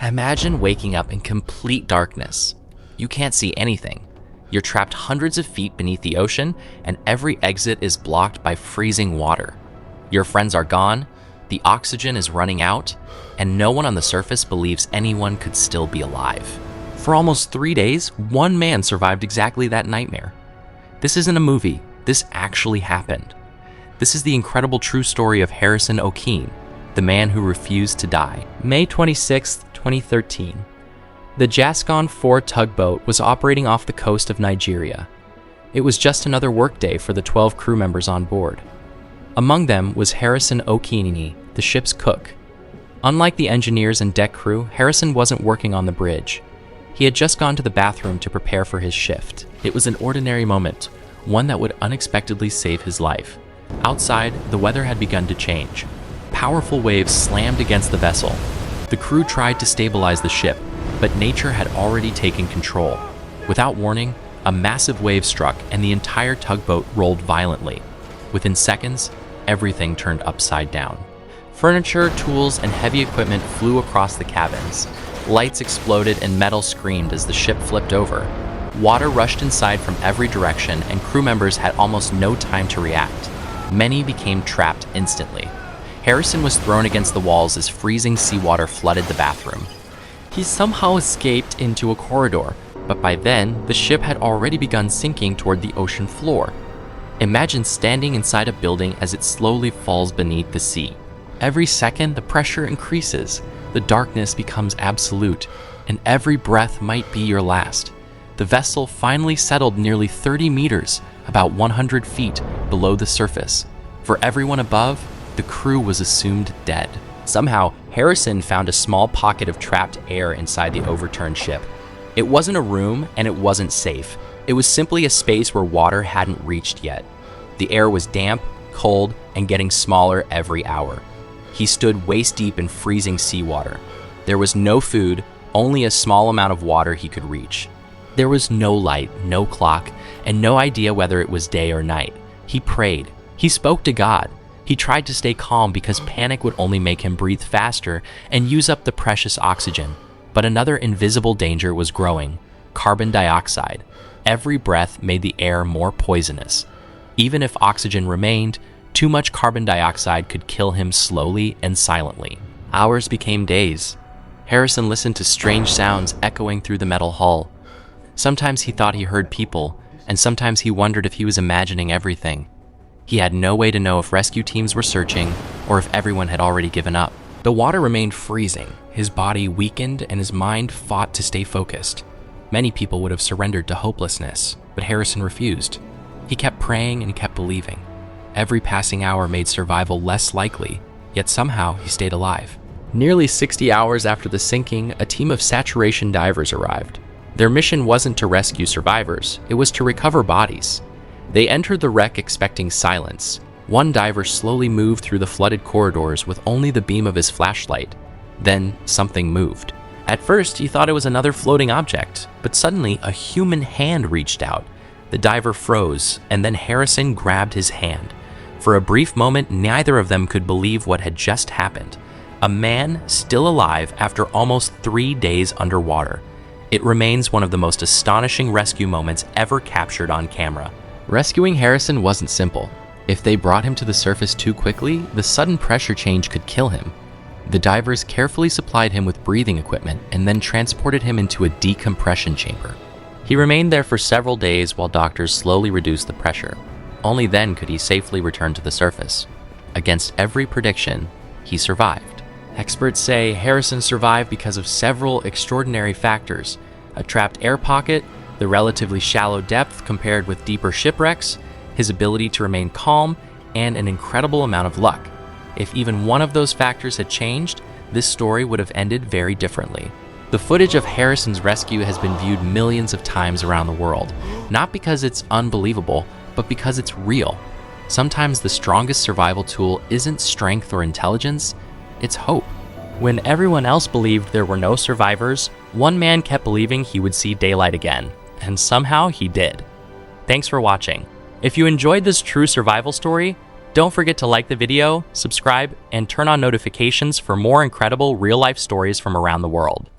Imagine waking up in complete darkness. You can't see anything. You're trapped hundreds of feet beneath the ocean, and every exit is blocked by freezing water. Your friends are gone, the oxygen is running out, and no one on the surface believes anyone could still be alive. For almost 3 days, one man survived exactly that nightmare. This isn't a movie, this actually happened. This is the incredible true story of Harrison Okene, the man who refused to die. May 26, 2013. The Jascon 4 tugboat was operating off the coast of Nigeria. It was just another workday for the 12 crew members on board. Among them was Harrison Okene, the ship's cook. Unlike the engineers and deck crew, Harrison wasn't working on the bridge. He had just gone to the bathroom to prepare for his shift. It was an ordinary moment, one that would unexpectedly save his life. Outside, the weather had begun to change. Powerful waves slammed against the vessel. The crew tried to stabilize the ship, but nature had already taken control. Without warning, a massive wave struck and the entire tugboat rolled violently. Within seconds, everything turned upside down. Furniture, tools, and heavy equipment flew across the cabins. Lights exploded and metal screamed as the ship flipped over. Water rushed inside from every direction, and crew members had almost no time to react. Many became trapped instantly. Harrison was thrown against the walls as freezing seawater flooded the bathroom. He somehow escaped into a corridor, but by then, the ship had already begun sinking toward the ocean floor. Imagine standing inside a building as it slowly falls beneath the sea. Every second, the pressure increases, the darkness becomes absolute, and every breath might be your last. The vessel finally settled nearly 30 meters, about 100 feet below the surface. For everyone above, the crew was assumed dead. Somehow, Harrison found a small pocket of trapped air inside the overturned ship. It wasn't a room, and it wasn't safe. It was simply a space where water hadn't reached yet. The air was damp, cold, and getting smaller every hour. He stood waist-deep in freezing seawater. There was no food, only a small amount of water he could reach. There was no light, no clock, and no idea whether it was day or night. He prayed. He spoke to God. He tried to stay calm because panic would only make him breathe faster and use up the precious oxygen. But another invisible danger was growing: carbon dioxide. Every breath made the air more poisonous. Even if oxygen remained, too much carbon dioxide could kill him slowly and silently. Hours became days. Harrison listened to strange sounds echoing through the metal hull. Sometimes he thought he heard people, and sometimes he wondered if he was imagining everything. He had no way to know if rescue teams were searching or if everyone had already given up. The water remained freezing, his body weakened, and his mind fought to stay focused. Many people would have surrendered to hopelessness, but Harrison refused. He kept praying and kept believing. Every passing hour made survival less likely, yet somehow he stayed alive. Nearly 60 hours after the sinking, a team of saturation divers arrived. Their mission wasn't to rescue survivors, it was to recover bodies. They entered the wreck expecting silence. One diver slowly moved through the flooded corridors with only the beam of his flashlight. Then something moved. At first, he thought it was another floating object, but suddenly a human hand reached out. The diver froze, and then Harrison grabbed his hand. For a brief moment, neither of them could believe what had just happened. A man still alive after almost 3 days underwater. It remains one of the most astonishing rescue moments ever captured on camera. Rescuing Harrison wasn't simple. If they brought him to the surface too quickly, the sudden pressure change could kill him. The divers carefully supplied him with breathing equipment and then transported him into a decompression chamber. He remained there for several days while doctors slowly reduced the pressure. Only then could he safely return to the surface. Against every prediction, he survived. Experts say Harrison survived because of several extraordinary factors: a trapped air pocket, the relatively shallow depth compared with deeper shipwrecks, his ability to remain calm, and an incredible amount of luck. If even one of those factors had changed, this story would have ended very differently. The footage of Harrison's rescue has been viewed millions of times around the world, not because it's unbelievable, but because it's real. Sometimes the strongest survival tool isn't strength or intelligence, it's hope. When everyone else believed there were no survivors, one man kept believing he would see daylight again, and somehow he did. Thanks for watching. If you enjoyed this true survival story, Don't forget to like the video, subscribe, and turn on notifications for more incredible real-life stories from around the world.